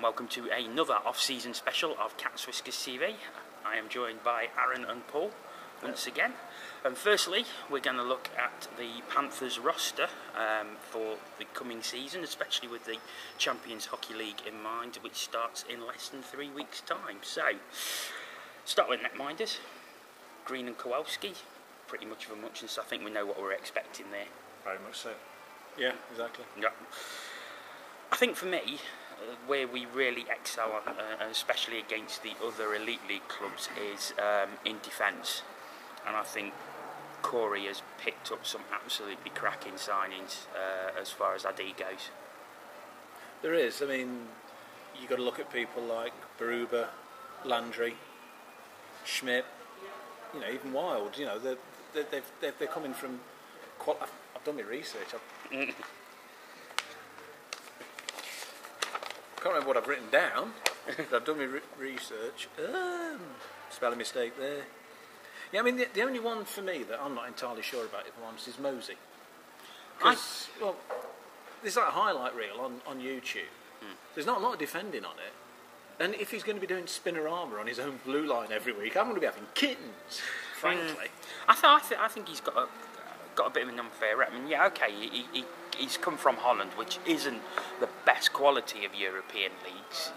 welcome to another off-season special of Cats Whiskers TV. I am joined by Aaron and Paul once again. And firstly, we're going to look at the Panthers roster for the coming season, especially with the Champions Hockey League in mind, which starts in less than 3 weeks' time. So, start with netminders. Green and Kowalski, pretty much of a muchness. I think we know what we're expecting there. Very much so. Yeah, exactly. Yeah. I think for me, where we really excel, especially against the other elite league clubs, is in defence. And I think Corey has picked up some absolutely cracking signings as far as AD goes. There is. I mean, you've got to look at people like Berube, Landry, Schmidt, you know, even Wild. You know, they're coming from. I've done my research. I can't remember what I've written down, but I've done my research. Spelling mistake there. Yeah, I mean, the only one for me that I'm not entirely sure about, if I'm honest, is Mosey. Because, well, there's that highlight reel on YouTube. There's not a lot of defending on it. And if he's going to be doing Spinorama on his own blue line every week, I'm going to be having kittens, frankly. I think he's got a bit of an unfair rep. I mean, yeah, okay, he's come from Holland, which isn't the best quality of European leagues,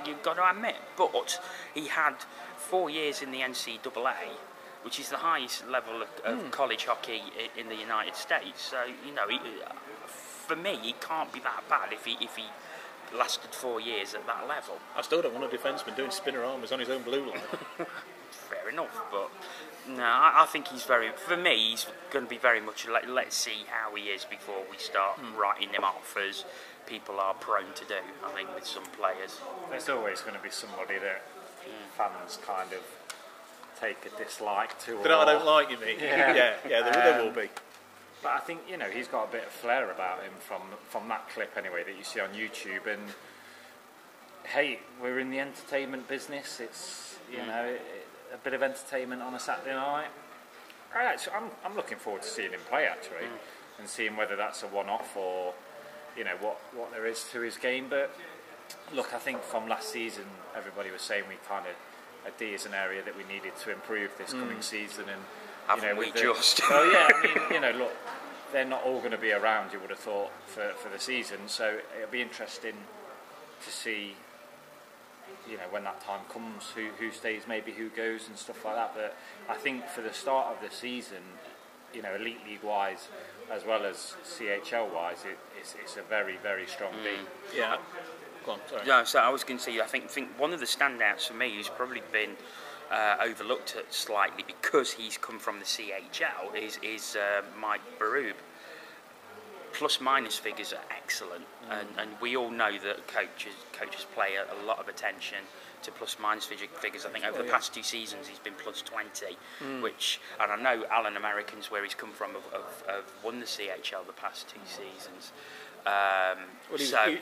you've got to admit. But he had 4 years in the NCAA, which is the highest level of college hockey in the United States. So, you know, for me, he can't be that bad if he lasted 4 years at that level. I still don't want a defenseman doing Spinoramas on his own blue line. Fair enough, but no, I think he's for me, he's going to be very much, let's see how he is before we start writing him off as people are prone to do, I think, with some players. There's always going to be somebody that fans kind of take a dislike to. But I don't like you, mate. Yeah, there will be. But I think, you know, he's got a bit of flair about him from that clip anyway that you see on YouTube. And hey, we're in the entertainment business. It's, you know, a bit of entertainment on a Saturday night. So I'm looking forward to seeing him play actually, and seeing whether that's a one-off or, you know, what there is to his game. But look, I think from last season, everybody was saying we kind of. D is an area that we needed to improve this coming season, and you know, well, yeah, I mean, you know, look, they're not all going to be around. You would have thought for the season, so it'll be interesting to see, you know, when that time comes, who stays, maybe who goes, and stuff like that. But I think for the start of the season, you know, Elite League wise as well as CHL wise, it's a very, very strong team. Yeah. On, no, so I was going to say, I think one of the standouts for me who's probably been overlooked slightly because he's come from the CHL is Mike Berube. Plus minus figures are excellent, and we all know that coaches pay a lot of attention to plus minus figures. I think over the past 2 seasons he's been plus 20, which, and I know Alan Americans, where he's come from, have won the CHL the past 2 seasons.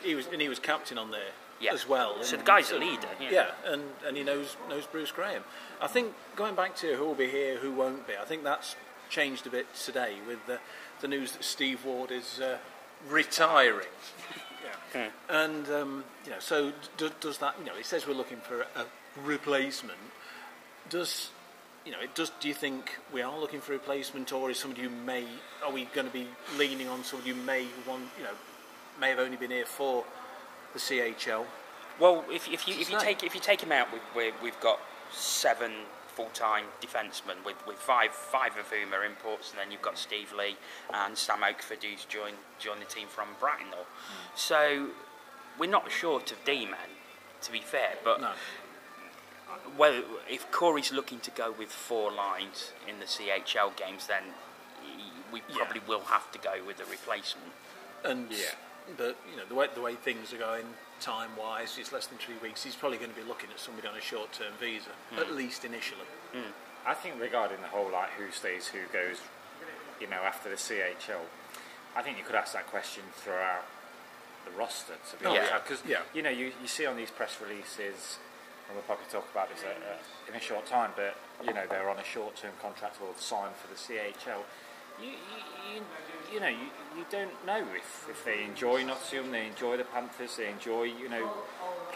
He was captain on there as well. So the guy's a leader. Yeah, and he knows Bruce Graham. I think going back to who will be here, who won't be, I think that's changed a bit today with the news that Steve Ward is retiring. And you know, so does that? You know, it says we're looking for a replacement. Do you think we are looking for a replacement, or is somebody are we going to be leaning on somebody who may have only been here for the CHL? Well, if you take him out, we've got 7 full-time defencemen with five of whom are imports, and then you've got Steve Lee and Sam Oakford, who's joined the team from Bracknell. So we're not short of D-men, to be fair, but. No. Well, if Corey's looking to go with 4 lines in the CHL games, then we probably will have to go with a replacement. And but you know, the way things are going time-wise, it's less than 3 weeks. He's probably going to be looking at somebody on a short-term visa, at least initially. I think regarding the whole like who stays, who goes, you know, after the CHL, I think you could ask that question throughout the roster. To be honest, because you know, you see on these press releases. And we'll probably talk about this in a short time, but you know, they're on a short-term contract or signed for the CHL. You know, you don't know if they enjoy Nottingham, they enjoy the Panthers, they enjoy, you know,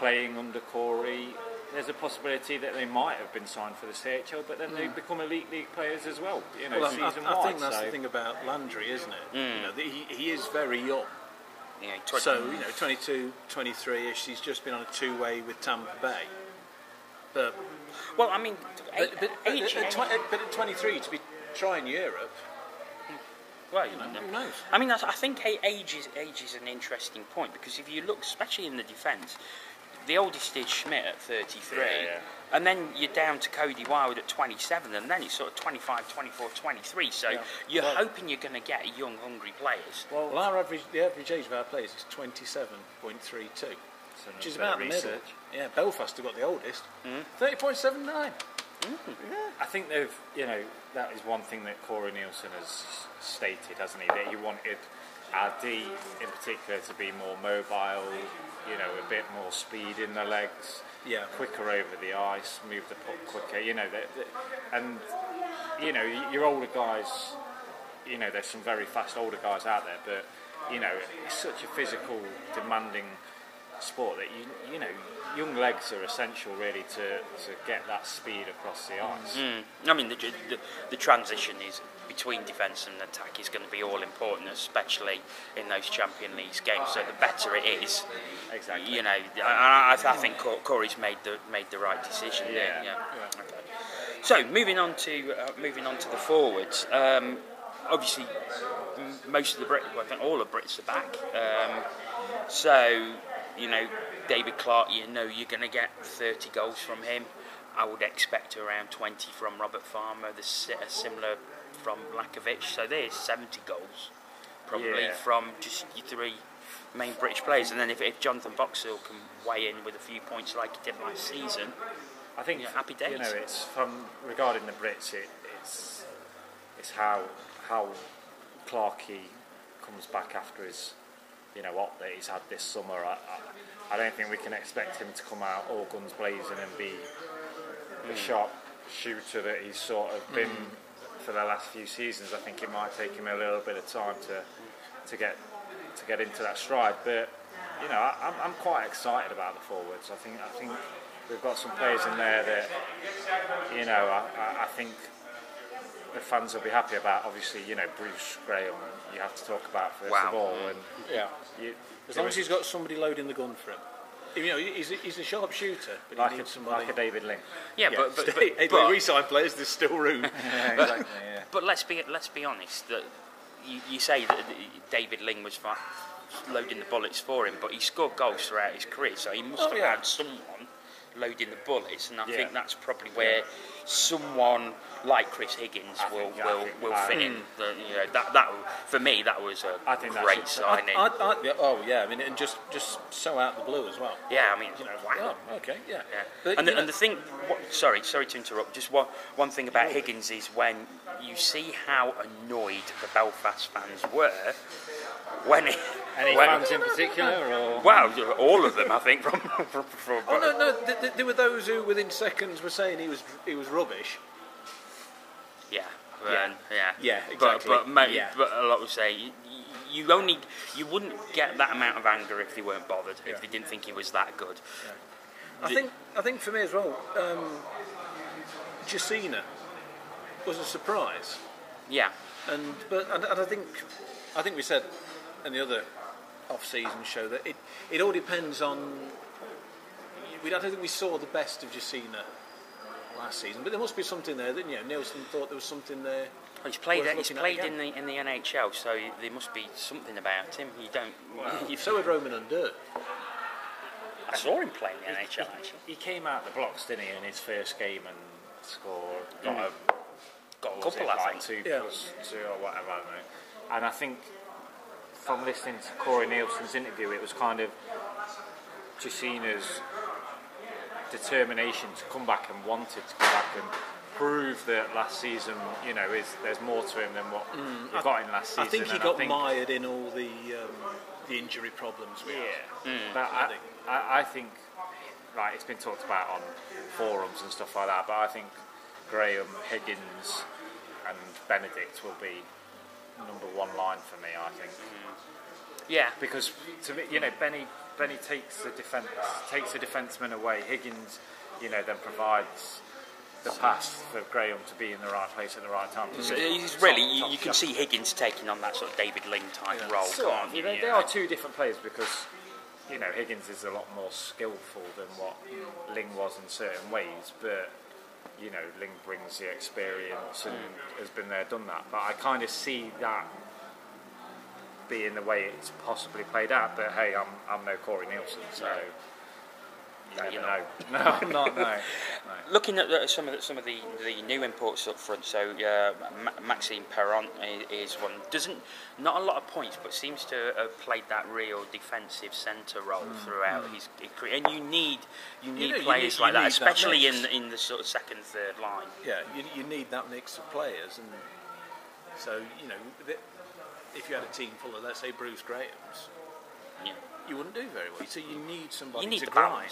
playing under Corey, there's a possibility that they might have been signed for the CHL, but then they become elite league players as well. Well, season-wide. I think that's the thing about Landry, isn't it? You know, he is very young. Yeah, So, 22, 23-ish, he's just been on a two-way with Tampa Bay. But well, I mean, age, but at 23 to be trying Europe, well, who knows? I mean, I think age is an interesting point, because if you look, especially in the defence, the oldest is Schmidt at 33, and then you're down to Cody Wild at 27, and then it's sort of 25, 24, 23. So you're hoping you're going to get young, hungry players. Well, the average age of our players is 27.32, which is about the middle. Yeah, Belfast have got the oldest, 30.79. I think that is one thing that Corey Nielsen has stated, hasn't he? That he wanted our D in particular to be more mobile, a bit more speed in the legs, quicker over the ice, move the puck quicker, and your older guys, there's some very fast older guys out there, but it's such a physical, demanding sport that young legs are essential really to get that speed across the ice. I mean, the transition is between defence and attack is going to be all important, especially in those Champions League games. So the better it is, exactly. I think Corey's made the right decision there. Yeah. Okay. So moving on to the forwards. Obviously, most of the Brits, I think all the Brits are back. So David Clark, you're going to get 30 goals from him. I would expect around 20 from Robert Farmer, a similar from Lakovic. So there's 70 goals, probably from just your three main British players. And then if Jonathan Boxall can weigh in with a few points like he did last season, I think happy days. It's from regarding the Brits, it's how Clarkey comes back after his op that he's had this summer. I don't think we can expect him to come out all guns blazing and be the sharp shooter that he's sort of been for the last few seasons. I think it might take him a little bit of time to get into that stride. But I'm quite excited about the forwards. I think we've got some players in there that I think the fans will be happy about. Obviously, Bruce Graham, you have to talk about first of all. And as long as he's got somebody loading the gun for him. He's a sharp shooter, but like he needs somebody. Like a David Ling. Yeah, but re-sign players, there's still room. Exactly. Yeah. But let's be honest. That you say that David Ling was loading the bullets for him, but he scored goals throughout his career, so he must have had someone loading the bullets, and I think that's probably where someone like Chris Higgins will fit in. That for me that was a great signing. I mean, and just so out the blue as well. Yeah, I mean, wow. Oh, okay, yeah. But, and the thing, sorry to interrupt. Just one thing about Higgins is when you see how annoyed the Belfast fans were when any fans in particular, or all of them, I think. From there were those who within seconds were saying he was rubbish. Yeah, exactly. But a lot would say you wouldn't get that amount of anger if they weren't bothered, if they didn't think he was that good. Yeah. I think for me as well, Jacina was a surprise. Yeah, and I think we said in the other off-season show that it all depends on. I don't think we saw the best of Jacina last season, but there must be something there that Nielsen thought there was something there. Well, he's played in the NHL, so there must be something about him. You don't. So had Roman Undur. I saw him playing in the NHL. Actually, he came out the blocks, didn't he, in his first game and scored. Got a couple, I think. 2+2 or whatever. I don't know. And I think from listening to Corey Nielsen's interview, it was kind of Jacina's determination to come back and wanted to come back and prove that last season, there's more to him than what we got in last season. I think he got mired in all the injury problems we had. But I think, right, it's been talked about on forums and stuff like that, but I think Graham, Higgins and Benedict will be number one line for me, I think. Yeah. Because to me, Benny takes the defenseman away. Higgins, then provides the pass for Graham to be in the right place at the right time. So he's really, you can see Higgins taking on that sort of David Ling type role, can't you? They are two different players because Higgins is a lot more skillful than what Ling was in certain ways, but Ling brings the experience and has been there, done that. But I kind of see that being the way it's possibly played out. But hey, I'm no Corey Nielsen, so you know. No, I'm not. No. Looking at some of the new imports up front, so Maxime Perron is one. Not a lot of points, but seems to have played that real defensive centre role throughout his career. And you need players like that, especially in the sort of second, third line. Yeah, you need that mix of players, and so if you had a team full of, let's say, Bruce Grahams, you wouldn't do very well. So you need somebody to grind.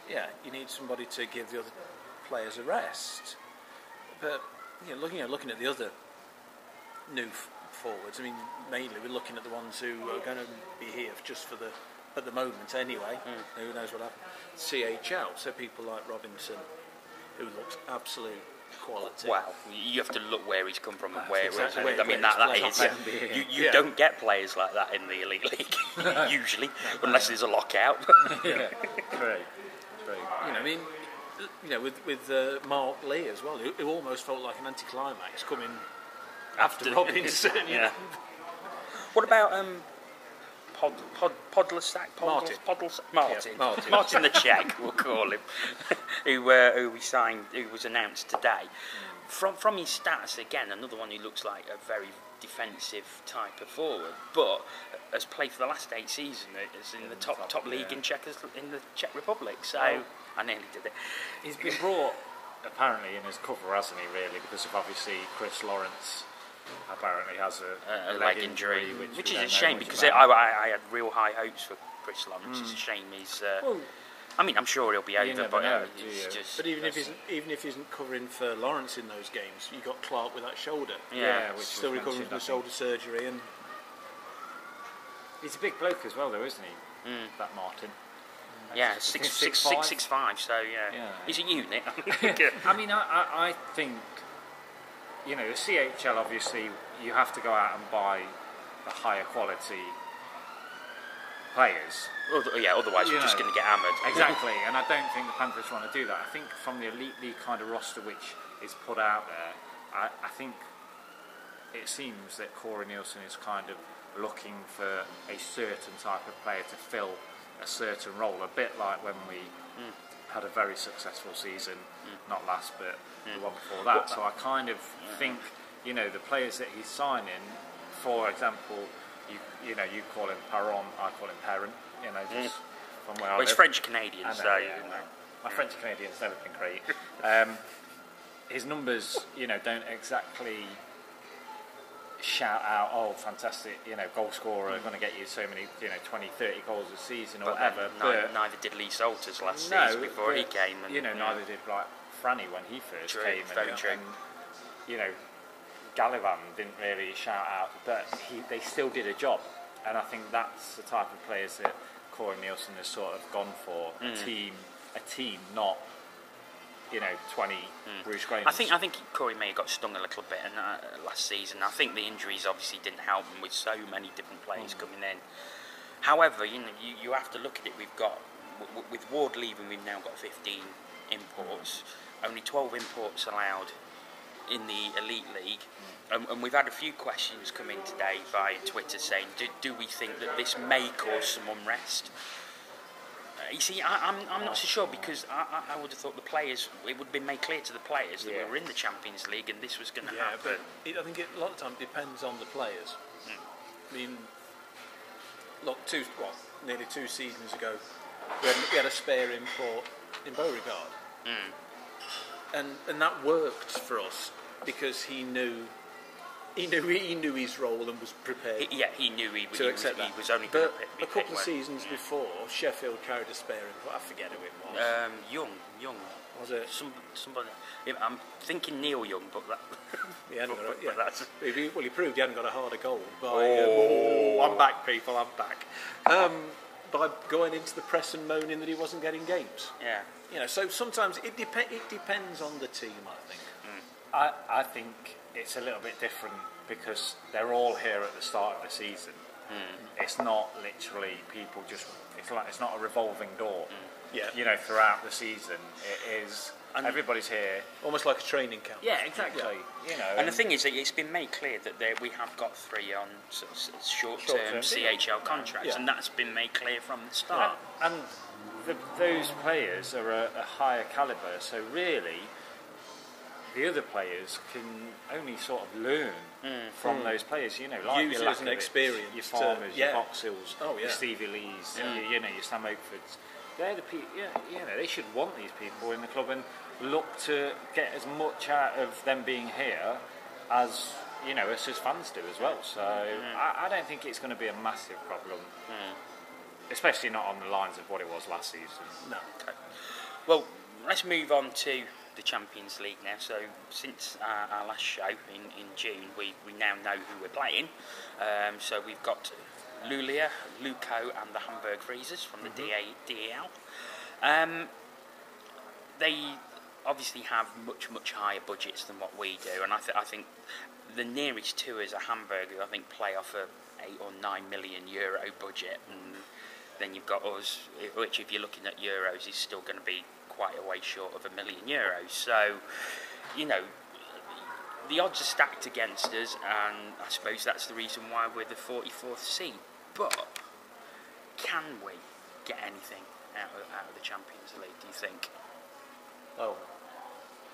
Yeah, you need somebody to give the other players a rest. But looking at the other new forwards, I mean, mainly we're looking at the ones who are going to be here just for at the moment anyway. Who knows what happens? CHL, so people like Robinson, who looks absolute quality. Wow, you have to look where he's come from and where. Exactly I mean, that is. You don't get players like that in the Elite League usually, unless there's a lockout. Great. With Mark Lee as well, who almost felt like an anticlimax coming after Robinson. What about Podlesak? Martin the Czech, we'll call him, who we signed, who was announced today. From his stats, again, another one who looks like a very defensive type of forward, but has played for the last 8 seasons. Is in the top league in the Czech Republic. So I nearly did it. He's been brought apparently in his cover, hasn't he? Really, because of obviously Chris Lawrence apparently has a leg injury, which is a shame because I had real high hopes for Chris Lawrence. It's a shame he's. I mean, I'm sure he'll be over, but But even if he isn't covering for Lawrence in those games, you got Clark with that shoulder. Which still recovering from the shoulder surgery, and he's a big bloke as well, though, isn't he? That Martin. Yeah, 6'5", so he's a unit. I mean, I think the CHL, obviously you have to go out and buy the higher quality players. Otherwise you're just going to get hammered. Exactly, and I don't think the Panthers want to do that. I think from the Elite League kind of roster which is put out there, I think it seems that Corey Nielsen is kind of looking for a certain type of player to fill a certain role, a bit like when we had a very successful season, not last, but the one before that. So I kind of think, the players that he's signing, for example, you call him Perron, I call him Perrin, just from where I live. It's French Canadian, so my French Canadian's never been great. His numbers, don't exactly shout out, oh, fantastic, goal scorer, going to get you so many, 20, 30 goals a season or whatever. But neither did Lee Salters last season before he came. And, neither did like Franny when he first came. Very true. And, Gallivan didn't really shout out, but they still did a job. And I think that's the type of players that Corey Nielsen has sort of gone for. A team, not 20 Bruce Grahams. I think Corey may have got stung a little bit last season. I think the injuries obviously didn't help him with so many different players coming in. However, you have to look at it. We've got with Ward leaving, we've now got 15 imports. Only 12 imports allowed in the Elite League. And we've had a few questions come in today via Twitter saying, do we think that this may cause some unrest? You see, I'm not so sure, because I would have thought the players, it would have been made clear to the players that we were in the Champions League and this was going to happen. But I think a lot of the time depends on the players. I mean, look, nearly 2 seasons ago, we had a spare import in Beauregard. And that worked for us because he knew He knew his role and was prepared He knew he to accept that. He was only going but to be a couple of picked seasons before, Sheffield carried a spare in. I forget who it was. Young. Was it? Somebody. I'm thinking Neil Young, but that. He hadn't got but that's. He proved he hadn't got a harder goal. I'm back, people. I'm back. By going into the press and moaning that he wasn't getting games. Yeah. You know, so sometimes it depends on the team, I think. I think it's a little bit different because they're all here at the start of the season. It's not literally people just. It's not a revolving door. Yeah. You know, throughout the season, it is. And everybody's here, almost like a training camp. Yeah, exactly. Yeah. You know, and the thing is, that it's been made clear that we have got 3 on short-term CHL contracts, and that's been made clear from the start. And those players are a higher calibre, so really, the other players can only sort of learn from those players. You know, like use your as an experience, your Farmers, your Boxhills, your yeah. Stevie Lees, your Sam Oakfords. They're the people. You know, they should want these people in the club and look to get as much out of them being here as us as fans do as well. So I don't think it's going to be a massive problem, especially not on the lines of what it was last season. No. Okay. Well, let's move on to the Champions League now. So since our last show in June, we now know who we're playing. So we've got Luleå, Luco and the Hamburg Freezers from the DEL. They obviously have much higher budgets than what we do, and I think the nearest to us are Hamburg, who I think play off a €8 or €9 million budget, and then you've got us, which if you're looking at euros is still going to be quite a way short of €1 million. So, you know, the odds are stacked against us, and I suppose that's the reason why we're the 44th seed. But can we get anything out of the Champions League, do you think? Oh,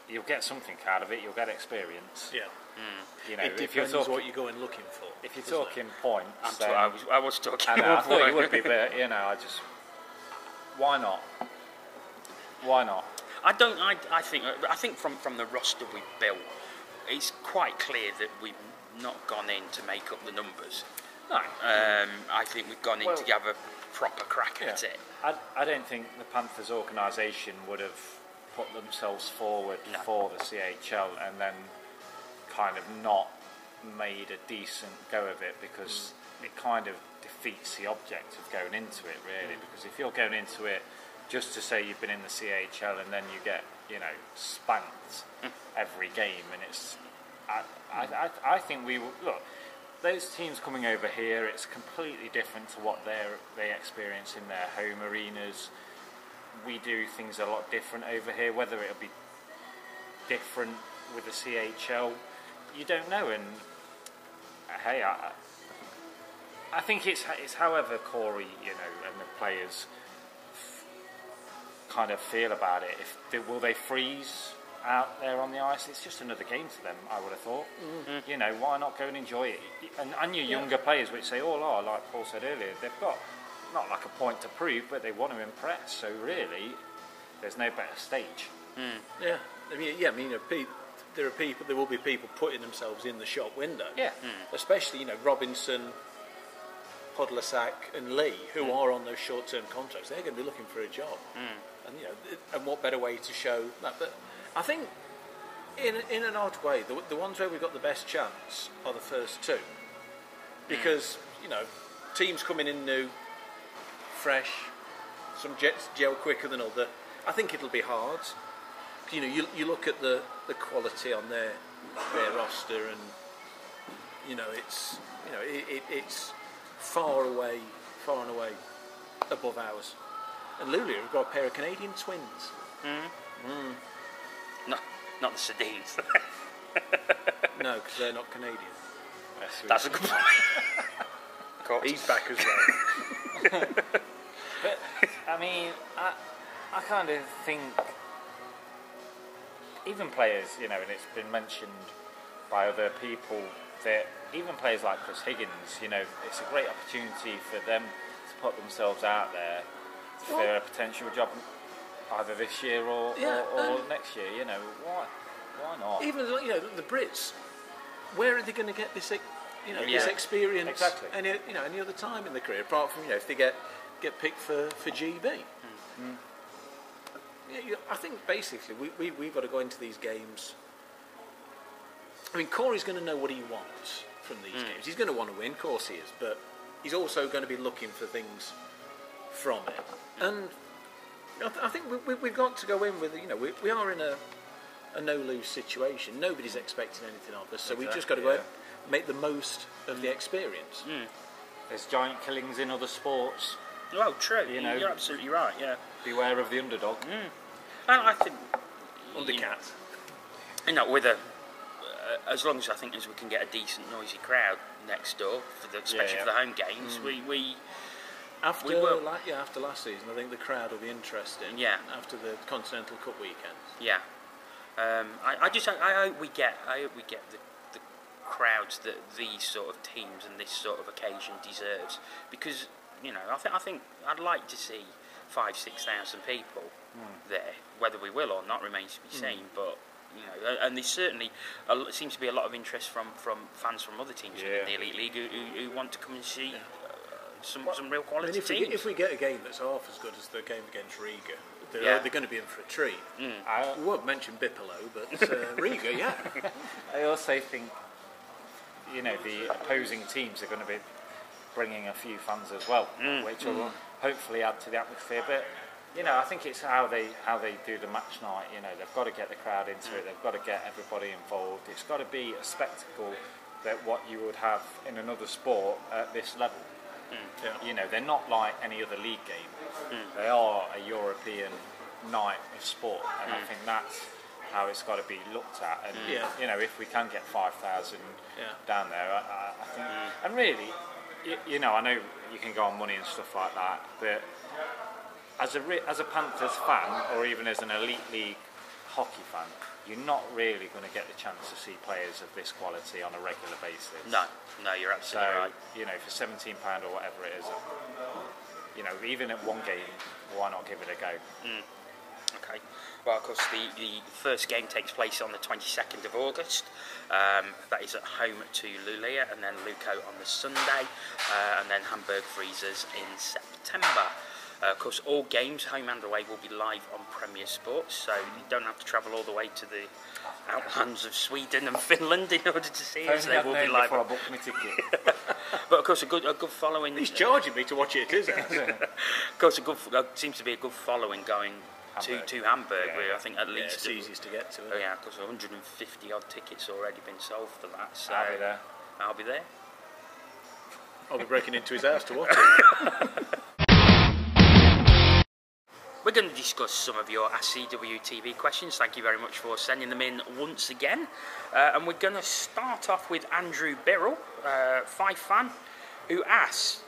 you'll get something out of it. You'll get experience. Yeah. You know, it depends what you're going looking for. If you're talking points, I was talking. I thought you would be, but why not? Why not? I think from the roster we built, it's quite clear that we've not gone in to make up the numbers. No. I think we've gone in to have a proper crack at it. I don't think the Panthers organisation would have put themselves forward for the CHL and then kind of not made a decent go of it, because it kind of defeats the object of going into it, really. Because if you're going into it just to say you've been in the CHL and then you get, spanked every game, and it's, I think we will look. Those teams coming over here, it's completely different to what they experience in their home arenas. We do things a lot different over here. Whether it'll be different with the CHL, you don't know. And hey, I think it's however Corey, and the players kind of feel about it. Will they freeze out there on the ice? It's just another game to them, I would have thought. Why not go and enjoy it? And your younger players, which they all are, like Paul said earlier, they've got not like a point to prove, but they want to impress. So really, there's no better stage. Yeah, there will be people putting themselves in the shop window. Yeah, especially Robinson, Podlasak, and Lee, who are on those short-term contracts. They're going to be looking for a job, and and what better way to show that? But I think, in an odd way, the ones where we've got the best chance are the first two, because teams coming in new, fresh, some gel quicker than other. I think it'll be hard. You look at the quality on their roster, and it's far and away above ours. And Luleå have got a pair of Canadian twins. Not the Sedins. No, because they're not Canadian. That's a good point. He's back as well. But I mean, I kind of think even players, and it's been mentioned by other people that even players like Chris Higgins, it's a great opportunity for them to put themselves out there for a potential job either this year or next year. Why not? Even the Brits, where are they going to get this, this experience? Exactly. Any other time in the career, apart from if they get picked for GB. Yeah, I think basically we've got to go into these games. I mean, Corey's going to know what he wants from these games. He's going to want to win, of course he is, but he's also going to be looking for things from it. And I think we've got to go in with, we are in a no-lose situation. Nobody's expecting anything of us, so we've just got to go and make the most of the experience. There's giant killings in other sports. Well, true. You're absolutely right. Yeah. Beware of the underdog. And I think Undercat. With as long as I think as we can get a decent noisy crowd next door, especially for the home games, we After will. After last season, I think the crowd will be interesting. Yeah. After the Continental Cup weekends. Yeah. I hope we get the crowds that these sort of teams and this sort of occasion deserves, because I think I'd like to see 5,000-6,000 people there. Whether we will or not remains to be seen. But and there's certainly seems to be a lot of interest from fans from other teams in the Elite League who want to come and see some real quality teams. If we get a game that's half as good as the game against Riga, they're going to be in for a treat. We won't mention Bipolo, but Riga, yeah. I also think the opposing teams are going to be bringing a few fans as well, which will hopefully add to the atmosphere. But I think it's how they do the match night. They've got to get the crowd into it. They've got to get everybody involved. It's got to be a spectacle that what you would have in another sport at this level. They're not like any other league game. They are a European night of sport, and I think that's how it's got to be looked at. And if we can get 5,000 down there, I think. And really, I know you can go on money and stuff like that, but as a Panthers fan, or even as an Elite League hockey fan, you're not really going to get the chance to see players of this quality on a regular basis. No, you're absolutely right. For £17 or whatever it is, even at one game, why not give it a go? Okay. Well, of course, the first game takes place on the 22nd of August. That is at home to Luleå, and then Luco on the Sunday, and then Hamburg Freezers in September. Of course, all games, home and away, will be live on Premier Sports, so you don't have to travel all the way to the outlands of Sweden and Finland in order to see it. They will be live. Before I booked my ticket. But of course, a good following. He's charging me to watch it at his house. Of course, seems to be a good following going to Hamburg, where I think at least it's easiest to get to. Yeah, because 150 odd tickets already been sold for that. So I'll be there. I'll be breaking into his house to watch it. We're going to discuss some of your CWTV questions. Thank you very much for sending them in once again. And we're going to start off with Andrew Birrell, Fife fan, who asks,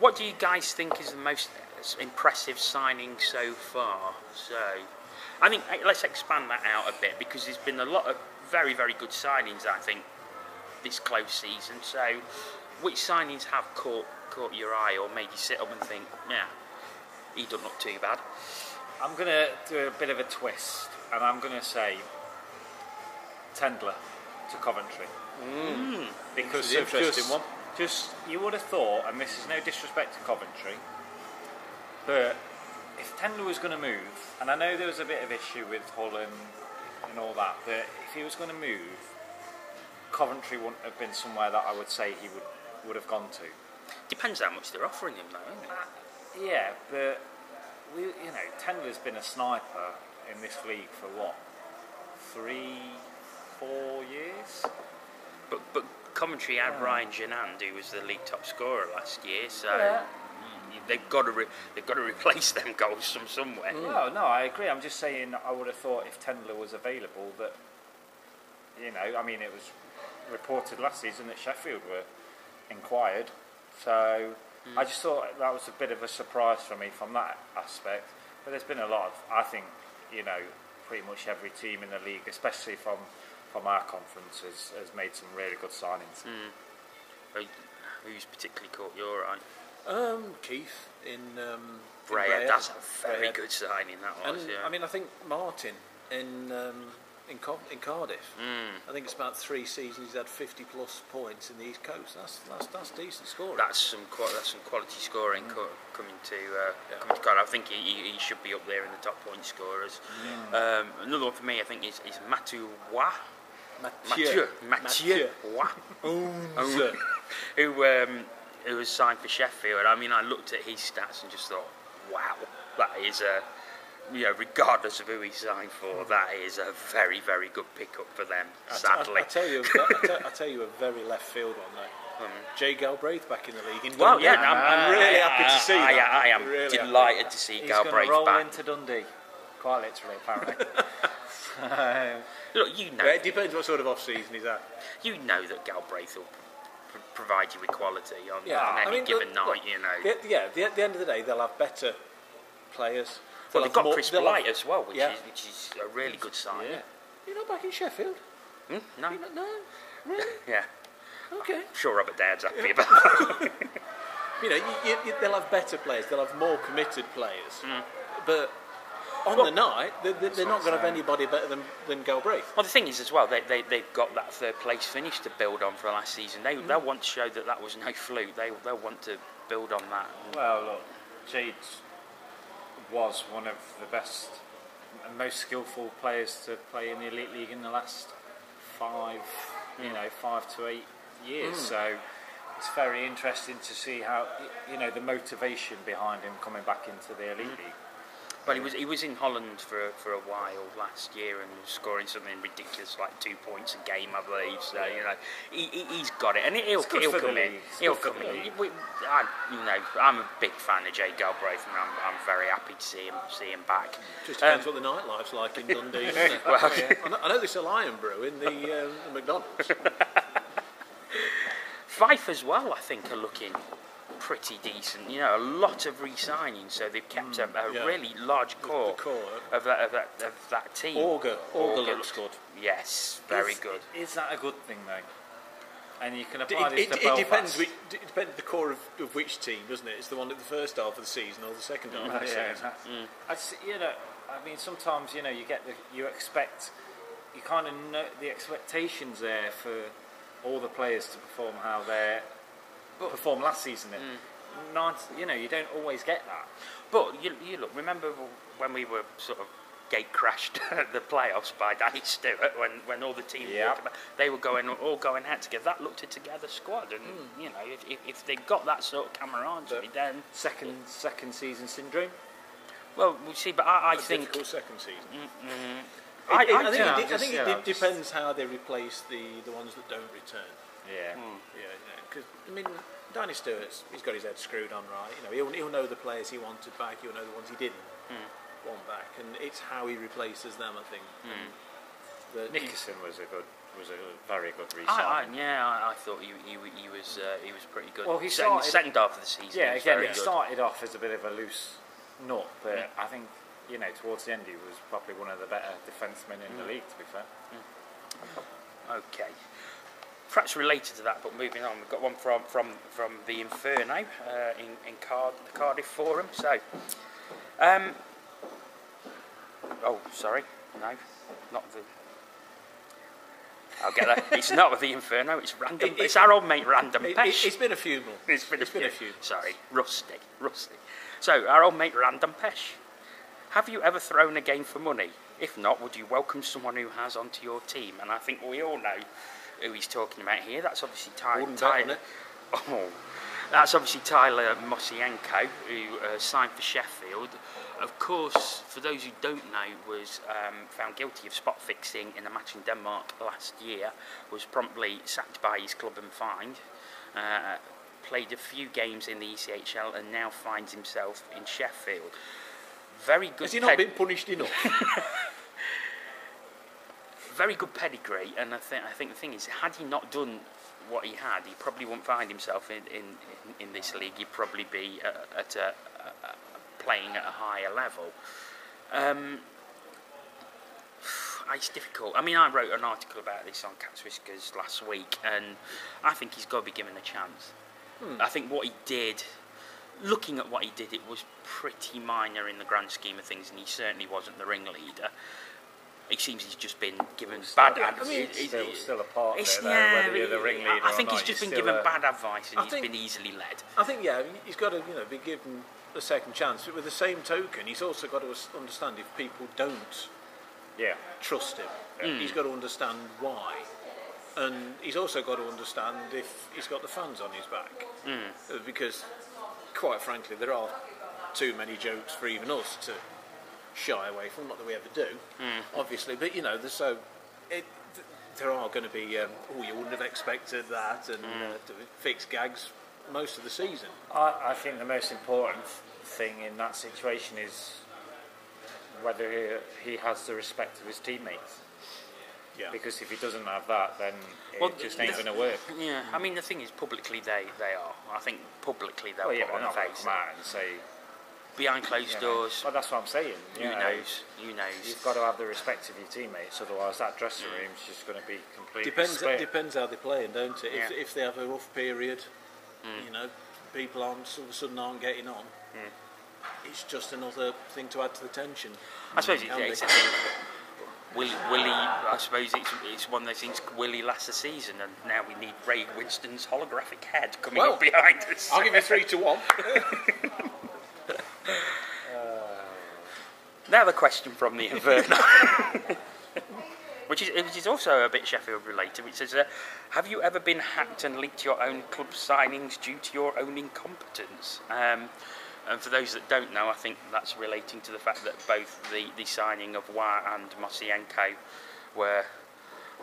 what do you guys think is the most impressive signing so far? So, I think let's expand that out a bit, because there's been a lot of very, very good signings, I think, this close season. So, which signings have caught your eye, or made you sit up and think, he doesn't look too bad? I'm going to do a bit of a twist, and I'm going to say Tendler to Coventry. Because it's an interesting one. Just, you would have thought, and this is no disrespect to Coventry, but if Tendler was going to move, and I know there was a bit of issue with Hull and all that, but if he was going to move, Coventry wouldn't have been somewhere that I would say he would have gone to. Depends how much they're offering him, though, isn't it? Yeah, but Tendler's been a sniper in this league for what, 3-4 years? But Coventry had Ryan Janand, who was the league top scorer last year, so they've got to replace them goals from somewhere. No, I agree. I'm just saying, I would have thought if Tendler was available that, it was reported last season that Sheffield were inquired, so I just thought that was a bit of a surprise for me from that aspect. But there's been a lot of, I think, pretty much every team in the league, especially from our conference, has made some really good signings. Who's particularly caught your eye? Keith in Brea. That's a very good signing, that was. And, I think Martin in in Cardiff. I think it's about 3 seasons he's had 50 plus points in the East Coast. That's decent scoring. That's some quality scoring coming to Cardiff. I think he should be up there in the top point scorers. Another one for me, I think, is Mathieu who was signed for Sheffield. I mean, I looked at his stats and just thought, wow, that is regardless of who he signed for, that is a very, very good pickup for them. Sadly, I tell you a very left field one though. Jay Galbraith back in the league. I'm really happy to see that. I am really delighted to see Galbraith back. He's going to roll into Dundee, quite literally, apparently. Look, you know. It depends what sort of off-season he's at. You know that Galbraith will provide you with quality on any given night. At the end of the day, they'll have better players. Well, they've got Chris Blight as well, which is a really good sign. Yeah. You're not back in Sheffield? No. No? Really? Yeah. Okay. I'm sure Robert Dowd's happy about that. They'll have better players. They'll have more committed players. But on the night, they're not going to have anybody better than Galbraith. Well, the thing is as well, they've got that third place finish to build on for last season. They'll want to show that was no fluke. They'll want to build on that. Well, look, Jade was one of the best and most skillful players to play in the Elite League in the last 5 to 8 years. So it's very interesting to see how the motivation behind him coming back into the Elite League. Well, he was in Holland for a while last year and scoring something ridiculous like 2 points a game, I believe. So he's got it, and he'll come in. He'll come in. I'm a big fan of Jay Galbraith, and I'm very happy to see him back. Just depends what the nightlife's like in Dundee, doesn't it? Well, I know there's a Lion Brew in the McDonald's. Fife as well, I think, are looking pretty decent. A lot of re-signings, so they've kept a really large core, of that team. Auger looks good. Yes, very good. Is that a good thing though? And you can apply this to Belfast. It depends the core of which team, doesn't it? It's the one at the first half of the season or the second half of the season. I mean, sometimes you kind of know the expectations there for all the players to perform how they performed last season. You don't always get that. But you look. Remember when we were sort of gate crashed at the playoffs by Danny Stewart when all the teams they were all going out together. That looked a together squad, and if they've got that sort of camaraderie, then second season syndrome. Well, we'll see. But I think difficult second season. I think it depends how they replace the ones that don't return. Because Danny Stewart's he's got his head screwed on right. He'll know the players he wanted back. He'll know the ones he didn't want back, and it's how he replaces them. I think. Nickerson was a very good re-signing. I thought he was pretty good. Well, he started second half of the season. Yeah, again, he started off as a bit of a loose nut, but I think towards the end he was probably one of the better defencemen in the league. To be fair. Okay. Perhaps related to that, but moving on, we've got one from the Inferno in the Cardiff Forum. So, sorry, no, not the. I'll get that. It's not the Inferno. It's random. It's our old mate Random Pesh. It's been a funeral. It's been a few. Sorry, rusty. So, our old mate Random Pesh. Have you ever thrown a game for money? If not, would you welcome someone who has onto your team? And I think we all know who he's talking about here. That's obviously Tyler. That's obviously Tyler Mosienko, who signed for Sheffield. Of course, for those who don't know, was found guilty of spot fixing in a match in Denmark last year. Was promptly sacked by his club and fined. Played a few games in the ECHL and now finds himself in Sheffield. Very good. Has he not been punished enough? Very good pedigree, and I think the thing is, had he not done what he had, he probably wouldn't find himself in this league. He'd probably be playing at a higher level. It's difficult. I mean, I wrote an article about this on Cat's Whiskers last week, and I think he's got to be given a chance. I think what he did, looking at what he did, it was pretty minor in the grand scheme of things, and he certainly wasn't the ringleader. He seems he's just been given bad advice. I mean, It's still a part of it, though, yeah, whether you're the ringleader I think or he's not, just you're been still given bad advice and I he's think- been easily led. I think, yeah, he's got to be given a second chance. But with the same token, he's also got to understand if people don't Yeah. trust him, he's got to understand why. And he's also got to understand if he's got the fans on his back. Because, quite frankly, there are too many jokes for even us to shy away from. Not that we ever do, obviously. But, there are going to be, you wouldn't have expected that, and fixed gags most of the season. I think the most important thing in that situation is whether he has the respect of his teammates. Yeah. Because if he doesn't have that, then it just ain't going to work. Yeah, I mean, the thing is, publicly they are. I think publicly they'll Well, yeah, put but on they're the not going to face. come out and say, Behind closed doors, well, that's what I'm saying. who knows? Who knows? You've got to have the respect of your teammates, otherwise that dressing room's just going to be completely split. Depends how they're playing, don't it? Yeah. If they have a rough period, people all of a sudden aren't getting on. It's just another thing to add to the tension. I suppose Can it's they? a thing. Will he? I suppose it's one of those things. Will he last the season? And now we need Ray Winston's holographic head coming up behind us. I'll give you 3-1. Now the question from the Inverno, which is also a bit Sheffield related, which says, have you ever been hacked and leaked your own club signings due to your own incompetence? And for those that don't know, I think that's relating to the fact that both the signing of Wah and Mosienko were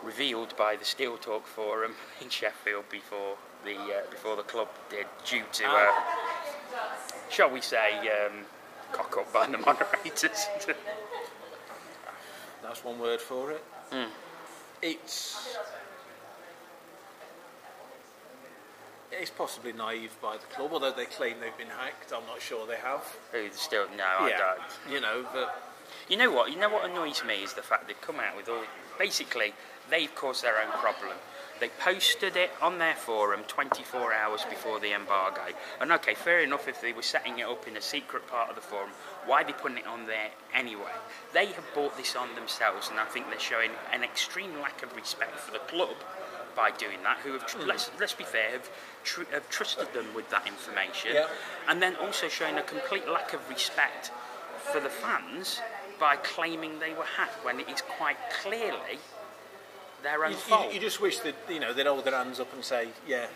revealed by the Steel Talk forum in Sheffield before the club did, due to, shall we say, cock up by the moderators. That's one word for it. It's possibly naive by the club, although they claim they've been hacked. I'm not sure they have. Still, no, I don't. But You know what annoys me is the fact they've come out with all. Basically, they've caused their own problem. They posted it on their forum 24 hours before the embargo. And okay, fair enough if they were setting it up in a secret part of the forum, why are they putting it on there anyway? They have brought this on themselves, and I think they're showing an extreme lack of respect for the club by doing that, who have, let's be fair, have trusted them with that information. Yeah. And then also showing a complete lack of respect for the fans by claiming they were hacked when it is quite clearly their own fault. you just wish that they'd hold their hands up and say, yeah,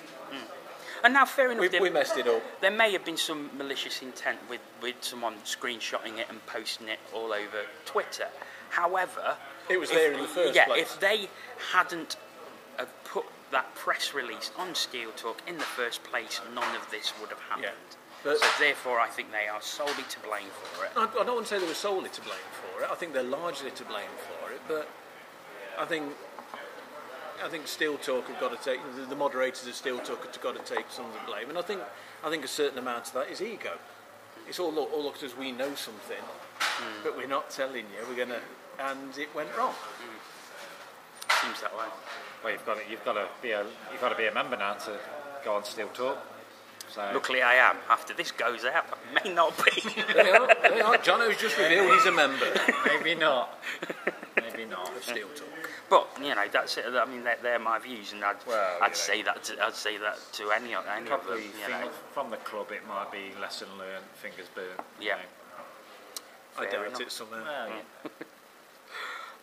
And now, fair enough, we messed it up. there may have been some malicious intent with someone screenshotting it and posting it all over Twitter. However, It was there in the first place. if they hadn't have put that press release on Steel Talk in the first place, none of this would have happened. Yeah. But So therefore, I think they are solely to blame for it. I don't want to say they were solely to blame for it. I think they're largely to blame for it. But I think Steel Talk have got to take the moderators of Steel Talk have got to take some of the blame. And I think a certain amount of that is ego. It's all look at us. We know something, but we're not telling you. We're gonna, and it went wrong. Seems that way. Well, you've got to be a member now to go on Steel Talk. So Luckily, I am. After this goes out, I may not be. They are. Jono's just revealed he's a member maybe not. Maybe not. of Steel Talk. But that's it. I mean, they're my views, and I'd say say that to any of them. probably from the club it might be lesson learned, fingers burnt. Yeah. I Fair doubt enough. it somehow. Well, yeah.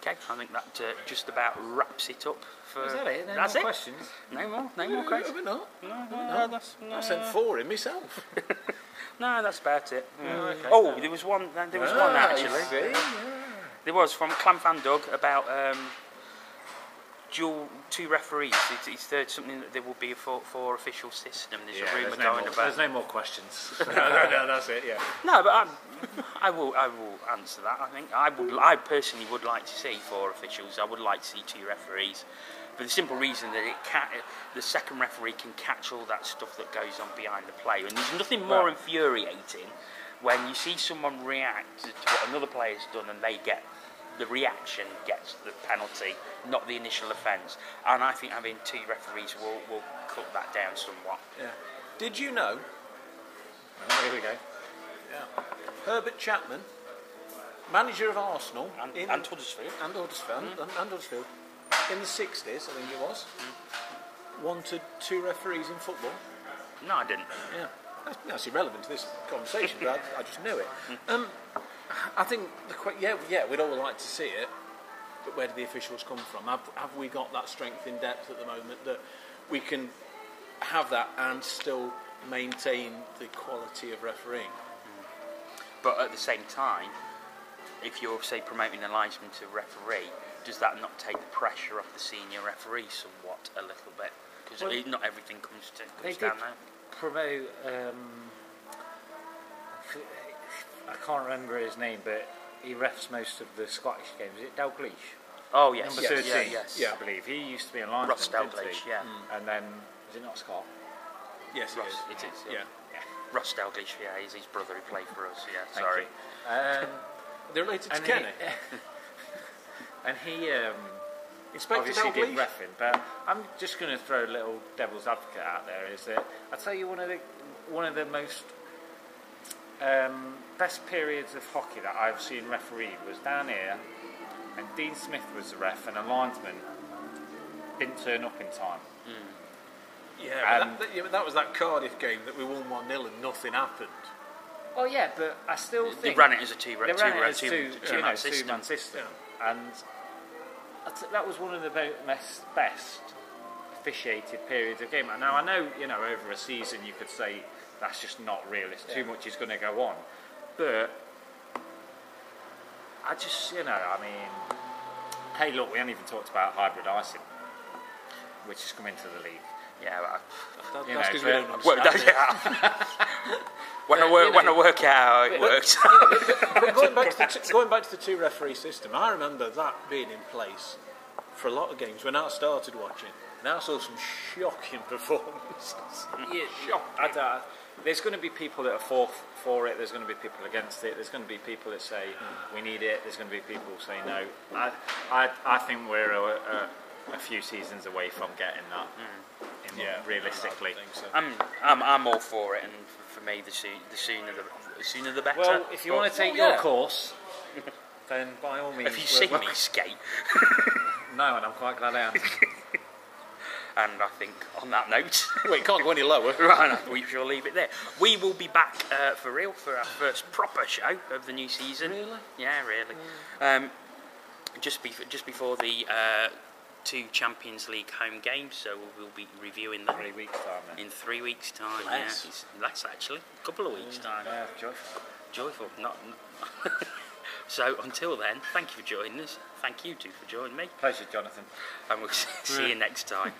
Okay, I think that just about wraps it up. For Is that it? No that's more it. questions? No more questions. We're not. No, that's I sent 4 in myself. no, that's about it. okay. Oh, there was one. There was one actually. You see? There was from Clan Fan Doug about dual 2 referees. He's heard something that there will be a 4 official system. There's a rumour going about. There's no more questions. no, that's it. Yeah. No, but I will answer that. I think I personally would like to see 4 officials. I would like to see 2 referees, for the simple reason that the second referee can catch all that stuff that goes on behind the play. And there's nothing more infuriating when you see someone react to what another player's done and the reaction gets the penalty, not the initial offence. And I think having 2 referees will cut that down somewhat. Yeah. Did you know? Here we go. Yeah. Herbert Chapman manager of Arsenal and Huddersfield. and Huddersfield, and Huddersfield in the 60s, I think it was, wanted 2 referees in football. No, I didn't. Yeah, that's irrelevant to this conversation, but I just knew it. I think we'd all like to see it, but where do the officials come from? Have we got that strength in depth at the moment that we can have that and still maintain the quality of refereeing? But at the same time, if you're, say, promoting a linesman to referee, does that not take the pressure off the senior referee somewhat a little bit? Because not everything comes down there. Promote. I can't remember his name, but he refs most of the Scottish games. Is it Dalgleish? Oh yes, Number 13, yeah. I believe. He used to be a linesman. Ross Dalgleish, yeah. And then, is it not Scott? Yes, Ross, it is. it is. Yeah. Ross Dalgleish, yeah, he's his brother who played for us. Yeah, Thank sorry. you. They're related to Kenny. And he Inspector obviously did Dalgleish. reffing, but I'm just going to throw a little devil's advocate out there. Is that I tell you one of the most best periods of hockey that I've seen refereed was down here, and Dean Smith was the ref, and a linesman didn't turn up in time. Yeah, but that was that Cardiff game that we won 1-0 and nothing happened. Oh yeah, but I still think They ran it as a two-man two-man system, and that was one of the best officiated periods of game. Now I know, over a season you could say that's just not realistic. Too much is going to go on, but I just, hey, look, we haven't even talked about hybrid icing, which has come into the league. Yeah, that's because we don't understand it. When I work out how it works. But going back to the 2 referee system, I remember that being in place for a lot of games when I started watching, and I saw some shocking performances. There's going to be people that are for it, there's going to be people against it, there's going to be people that say we need it, there's going to be people who say no. I think we're a few seasons away from getting that. Realistically, I think so. I'm all for it, and for me, the sooner the better. Well, if you want to take your course, then by all means. Have you seen me skate? No, and I'm quite glad I am. And I think on that note, Wait, can't go any lower. right, we shall leave it there. We will be back for real for our first proper show of the new season. Really? Yeah, really. Just before the 2 Champions League home games, so we'll be reviewing them 3 weeks time then. in 3 weeks' time. Less. Yeah, it's less actually, a couple of weeks' time. Yeah, joyful. Not. So until then, thank you for joining us. Thank you two for joining me, Pleasure, Jonathan. and we'll see you next time.